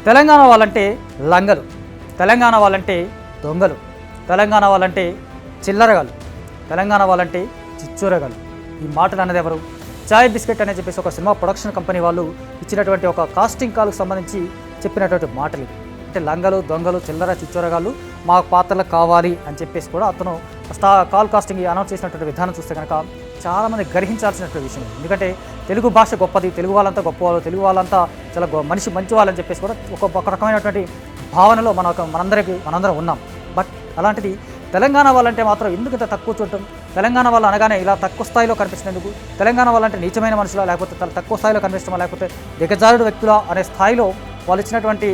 తెలంగాణ వాళ్ళంటే లంగలు, తెలంగాణ వాళ్ళంటే దొంగలు, తెలంగాణ వాళ్ళంటే చిల్లరగాలు, తెలంగాణ వాళ్ళంటే చిచ్చూరగాలు. ఈ మాటలు అన్నది ఎవరు? చాయ్ బిస్కెట్ అని చెప్పేసి ఒక సినిమా ప్రొడక్షన్ కంపెనీ వాళ్ళు ఇచ్చినటువంటి ఒక కాస్టింగ్ కాల్కు సంబంధించి చెప్పినటువంటి మాటలు. అంటే లంగలు, దొంగలు, చిల్లర, చిచ్చూరగాళ్ళు మా పాత్రలకు కావాలి అని చెప్పేసి కూడా అతను కాల్ కాస్టింగ్ అనౌన్స్ చేసినటువంటి విధానం చూస్తే కనుక చాలామంది గ్రహించాల్సినటువంటి విషయం. ఎందుకంటే తెలుగు భాష గొప్పది, తెలుగు వాళ్ళంతా గొప్పవాళ్ళు, తెలుగు వాళ్ళంతా చాలా మంచి వాళ్ళని చెప్పేసి కూడా ఒక రకమైనటువంటి భావనలో మనందరం ఉన్నాం. బట్ అలాంటిది తెలంగాణ వాళ్ళంటే మాత్రం ఎందుకు ఇంత తక్కువ చూడటం? తెలంగాణ వాళ్ళు అనగానే ఇలా తక్కువ స్థాయిలో కనిపించినందుకు, తెలంగాణ వాళ్ళంటే నీచమైన మనుషులా, లేకపోతే తక్కువ స్థాయిలో కనిపించడమా, లేకపోతే దిగజారుడు వ్యక్తులా అనే స్థాయిలో వాళ్ళు ఇచ్చినటువంటి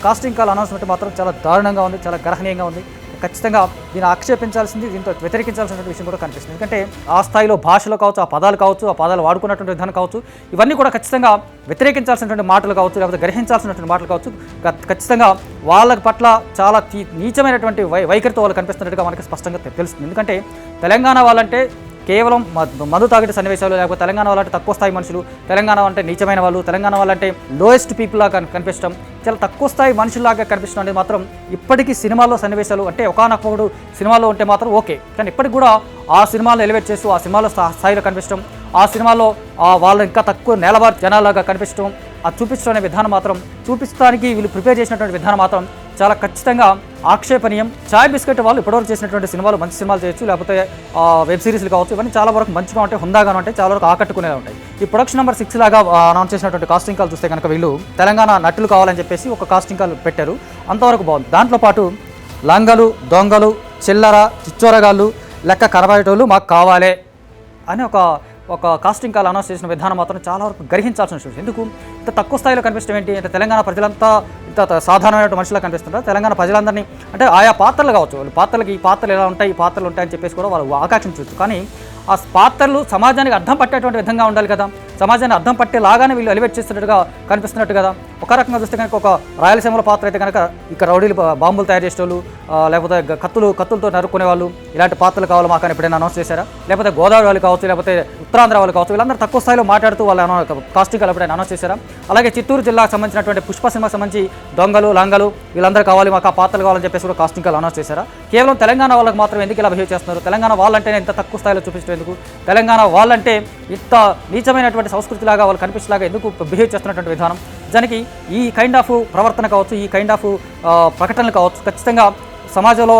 కాస్టింగ్ కాల్ అనౌన్స్మెంట్ మాత్రం చాలా దారుణంగా ఉంది, చాలా గర్హనీయంగా ఉంది. ఖచ్చితంగా దీన్ని ఆక్షేపించాల్సింది, దీంతో వ్యతిరేకించాల్సినటువంటి విషయం కూడా కనిపిస్తుంది. ఎందుకంటే ఆ స్థాయిలో భాషలు కావచ్చు, ఆ పదాలు కావచ్చు, ఆ పదాలు వాడుకున్నటువంటి విధానం కావచ్చు, ఇవన్నీ కూడా ఖచ్చితంగా వ్యతిరేకించాల్సినటువంటి మాటలు కావచ్చు, లేకపోతే గ్రహించాల్సినటువంటి మాటలు కావచ్చు. ఖచ్చితంగా వాళ్ళ పట్ల చాలా నీచమైనటువంటి వైఖరితో వాళ్ళు కనిపిస్తున్నట్టుగా మనకి స్పష్టంగా తెలుస్తుంది. ఎందుకంటే తెలంగాణ వాళ్ళంటే కేవలం మందు తాగిన సన్నివేశాలు, లేకపోతే తెలంగాణ వాళ్ళంటే తక్కువ స్థాయి మనుషులు, తెలంగాణ అంటే నీచమైన వాళ్ళు, తెలంగాణ వాళ్ళంటే లోయెస్ట్ పీపుల్ లాగా కనిపించడం, చాలా తక్కువ స్థాయి మనుషుల్లాగా కనిపించడం అనేది మాత్రం ఇప్పటికీ సినిమాల్లో సన్నివేశాలు అంటే ఒకనొకడు సినిమాలో ఉంటే మాత్రం ఓకే, కానీ ఇప్పటికి కూడా ఆ సినిమాలో ఎలివేట్ చేస్తూ ఆ సినిమాలో స్థాయిలో కనిపించడం, ఆ సినిమాలో వాళ్ళు ఇంకా తక్కువ నేలబారి జనాలాగా కనిపించడం, ఆ చూపించడం అనే విధానం మాత్రం, చూపించడానికి వీళ్ళు ప్రిపేర్ చేసినటువంటి విధానం మాత్రం చాలా ఖచ్చితంగా ఆక్షేపణీయం. చాయ్ బిస్కెట్ వాళ్ళు ఇప్పటివరకు చేసినటువంటి సినిమాలు మంచి సినిమాలు చేయొచ్చు, లేకపోతే వెబ్ సిరీస్లు కావచ్చు, ఇవన్నీ చాలా వరకు మంచిగా ఉంటాయి, హుందాగా ఉంటాయి, చాలా వరకు ఆకట్టుకునేలా ఉంటాయి. ఈ ప్రొడక్షన్ నెంబర్ 6 లాగా అనౌన్స్ చేసినటువంటి కాస్టింగ్ కాల్ చూస్తే కనుక వీళ్ళు తెలంగాణ నటులు కావాలని చెప్పేసి ఒక కాస్టింగ్ కాల్ పెట్టారు. అంతవరకు బాగుంది. దాంట్లో పాటు లంగలు, దొంగలు, చిల్లర, చిచ్చోరగాళ్ళు, లెక్క కనబడేటోళ్ళు మాకు కావాలే అని ఒక కాస్టింగ్ కాల్ అనౌన్స్ చేసిన విధానం మాత్రం చాలా వరకు గ్రహించాల్సిన విషయం. ఎందుకు ఇంత తక్కువ స్థాయిలో కనిపించడం ఏంటి అంటే తెలంగాణ ప్రజలంతా ఇంత సాధారణమైన మనుషులా కనిపిస్తుంటారు. తెలంగాణ ప్రజలందరినీ అంటే ఆయా పాత్రలు కావచ్చు, వాళ్ళు పాత్రలకి ఈ పాత్రలు ఎలా ఉంటాయి, ఈ పాత్రలు ఉంటాయని చెప్పేసి కూడా వాళ్ళు ఆకాంక్షించవచ్చు. కానీ ఆ పాత్రలు సమాజానికి అర్థం పట్టేటువంటి విధంగా ఉండాలి కదా, సమాజాన్ని అర్థం పట్టేలాగానే వీళ్ళు ఎలివేట్ చేస్తున్నట్టుగా కనిపిస్తున్నట్టు కదా. ఒక రకంగా చూస్తే కనుక ఒక రాయలసీమలో పాత్ర అయితే కనుక ఇక్కడ రౌడీలు బాంబులు తయారు చేసేవాళ్ళు, లేకపోతే కత్తులతో నరుక్కునే వాళ్ళు, ఇలాంటి పాత్రలు కావాలి మాకు అని ఎప్పుడైనా అనౌన్స్ చేశారా? లేకపోతే గోదావరి వాళ్ళు కావచ్చు, లేకపోతే ఉత్తరాంధ్ర వాళ్ళు కావచ్చు, వీళ్ళందరూ తక్కువ స్థాయిలో మాట్లాడుతూ వాళ్ళు కాస్టింగ్ కాల్ ఎప్పుడైనా అనౌన్స్ చేశారా? అలాగే చిత్తూరు జిల్లాకు సంబంధించినటువంటి పుష్ప సినిమాకి సంబంధించి దొంగలు, లంగలు వీళ్ళందరూ కావాలి మాకు ఆ పాత్రలు కావాలని చెప్పేసి కూడా కాస్టింగ్ కాల్ అనౌన్స్ చేశారా? కేవలం తెలంగాణ వాళ్ళకి మాత్రం ఎందుకు ఇలా బిహేవ్ చేస్తున్నారు? తెలంగాణ వాళ్ళంటేనే ఇంత తక్కువ స్థాయిలో చూపించడం ఎందుకు? తెలంగాణ వాళ్ళంటే ఇంత నీచమైనటువంటి సంస్కృతిలాగా వాళ్ళు కనిపించేలాగా ఎందుకు బిహేవ్ చేస్తున్నటువంటి విధానం? నిజానికి ఈ కైండ్ ఆఫ్ ప్రవర్తన కావచ్చు, ఈ కైండ్ ఆఫ్ ప్రకటనలు కావచ్చు, ఖచ్చితంగా సమాజంలో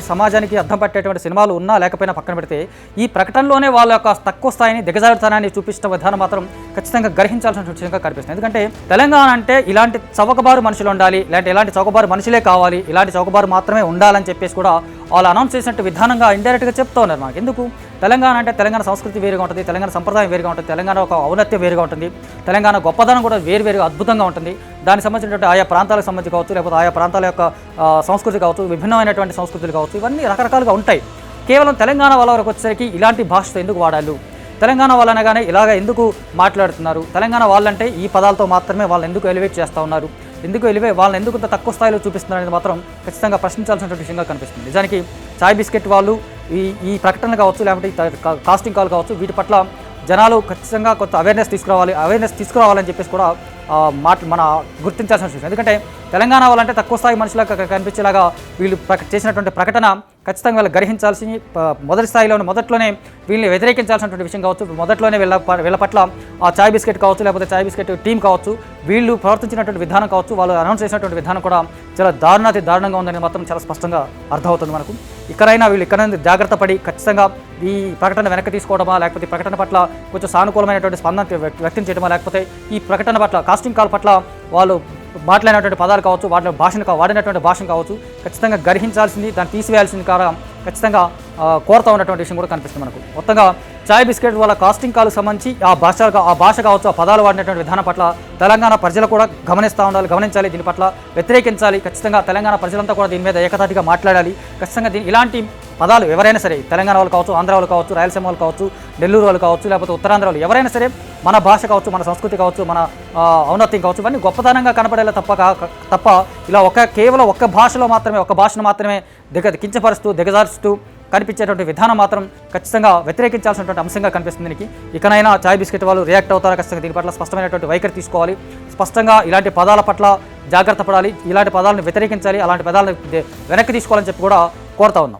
సమాజానికి అర్థం పట్టేటువంటి సినిమాలు ఉన్నా లేకపోయినా పక్కన పెడితే ఈ ప్రకటనలోనే వాళ్ళ యొక్క తక్కువ స్థాయిని, దిగజారుతనాన్ని చూపించడం విధానం మాత్రం ఖచ్చితంగా గ్రహించాల్సిన విషయంగా కనిపిస్తుంది. ఎందుకంటే తెలంగాణ అంటే ఇలాంటి చౌకబారు మనుషులు ఉండాలి, ఇలాంటి చౌకబారు మనుషులే కావాలి, ఇలాంటి చౌకబారు మాత్రమే ఉండాలని చెప్పేసి కూడా వాళ్ళు అనౌన్స్ చేసినట్టు విధానంగా ఇండైరెక్ట్గా చెప్తూ ఉన్నారు మనకు. ఎందుకు? తెలంగాణ అంటే తెలంగాణ సంస్కృతి వేరుగా ఉంటుంది, తెలంగాణ సంప్రదాయం వేరుగా ఉంటుంది, తెలంగాణ ఒక ఔన్నత్యం వేరుగా ఉంటుంది, తెలంగాణ గొప్పదనం కూడా వేరుగా అద్భుతంగా ఉంటుంది. దానికి సంబంధించినటువంటి ఆయా ప్రాంతాలకు సంబంధించి కావచ్చు, లేకపోతే ఆయా ప్రాంతాల యొక్క సంస్కృతి కావచ్చు, విభిన్నమైనటువంటి సంస్కృతులు కావచ్చు, ఇవన్నీ రకరకాలుగా ఉంటాయి. కేవలం తెలంగాణ వాళ్ళ వరకు వచ్చేసరికి ఇలాంటి భాషతో ఎందుకు వాడాలి? తెలంగాణ వాళ్ళనగానే ఇలాగ ఎందుకు మాట్లాడుతున్నారు? తెలంగాణ వాళ్ళంటే ఈ పదాలతో మాత్రమే వాళ్ళని ఎందుకు ఎలివేట్ చేస్తూ ఉన్నారు? వాళ్ళని ఎందుకు ఇంత తక్కువ స్థాయిలో చూపిస్తున్నారు అనేది మాత్రం ఖచ్చితంగా ప్రశ్నించాల్సినటువంటి విషయంగా కనిపిస్తుంది. నిజానికి చాయ్ బిస్కెట్ వాళ్ళు ఈ ప్రకటనలు కావచ్చు, లేకపోతే కాస్టింగ్ కాల్ కావచ్చు, వీటి పట్ల జనాలు ఖచ్చితంగా కొంత అవేర్నెస్ తీసుకురావాలని చెప్పేసి కూడా మన గుర్తించాల్సిన విషయం. ఎందుకంటే తెలంగాణ వాళ్ళంటే తక్కువ స్థాయి మనుషులకు కనిపించేలాగా వీళ్ళు చేసినటువంటి ప్రకటన ఖచ్చితంగా వీళ్ళు గ్రహించాల్సి, మొదట్లోనే వీళ్ళని వ్యతిరేకించాల్సినటువంటి విషయం కావచ్చు. మొదట్లోనే వీళ్ళ పట్ల ఆ చాయ్ బిస్కెట్ కావచ్చు, లేకపోతే చాయ్ బిస్కెట్ టీం కావచ్చు, వీళ్ళు ప్రవర్తించినటువంటి విధానం కావచ్చు, వాళ్ళు అనౌన్స్ చేసినటువంటి విధానం కూడా చాలా దారుణంగా ఉందని మాత్రం చాలా స్పష్టంగా అర్థమవుతుంది మనకు. వీళ్ళు ఇక్కడ జాగ్రత్త పడి ఖచ్చితంగా ఈ ప్రకటన వెనక్కి తీసుకోవడమా, లేకపోతే ఈ ప్రకటన పట్ల కొంచెం సానుకూలమైనటువంటి స్పందన వ్యక్తం చేయడమా, లేకపోతే ఈ ప్రకటన పట్ల కాస్టింగ్ కాల్ పట్ల వాళ్ళు మాట్లాడినటువంటి పదాలు కావచ్చు, వాడినటువంటి భాషను కావచ్చు, ఖచ్చితంగా గ్రహించాల్సింది, దాన్ని తీసివేయాల్సింది కాగా ఖచ్చితంగా కోరుతా ఉన్నటువంటి విషయం కూడా కనిపిస్తుంది మనకు. మొత్తంగా చాయ్ బిస్కెట్ వాళ్ళ కాస్టింగ్ కాల్కి సంబంధించి ఆ భాష కావచ్చు, ఆ పదాలు వాడినటువంటి విధానం పట్ల తెలంగాణ ప్రజలు కూడా గమనించాలి, దీని పట్ల వ్యతిరేకించాలి. ఖచ్చితంగా తెలంగాణ ప్రజలంతా కూడా దీని మీద ఏకతాటిగా మాట్లాడాలి. ఖచ్చితంగా ఇలాంటి పదాలు ఎవరైనా సరే, తెలంగాణ వాళ్ళు కావచ్చు, ఆంధ్ర వాళ్ళు కావచ్చు, రాయలసీమ వాళ్ళు కావచ్చు, నెల్లూరు వాళ్ళు కావచ్చు, లేకపోతే ఉత్తరాంధ్ర వాళ్ళు ఎవరైనా సరే, మన భాష కావచ్చు, మన సంస్కృతి కావచ్చు, మన ఔన్నత్యం కావచ్చు, ఇవన్నీ గొప్పతనంగా కనపడేలా తప్ప ఇలా కేవలం ఒక్క భాషను మాత్రమే కించపరుస్తూ దిగజారుస్తూ కనిపించేటువంటి విధానం మాత్రం ఖచ్చితంగా వ్యతిరేకించాల్సినటువంటి అంశంగా కనిపిస్తుంది. ఇకనైనా చాయ్ బిస్కెట్ వాళ్ళు రియాక్ట్ అవుతారా? ఖచ్చితంగా దీని పట్ల స్పష్టమైనటువంటి వైఖరి తీసుకోవాలి. స్పష్టంగా ఇలాంటి పదాల పట్ల జాగ్రత్త పడాలి, ఇలాంటి పదాలను వ్యతిరేకించాలి, అలాంటి పదాలను వెనక్కి తీసుకోవాలని చెప్పి కూడా కోరుతా ఉన్నాం.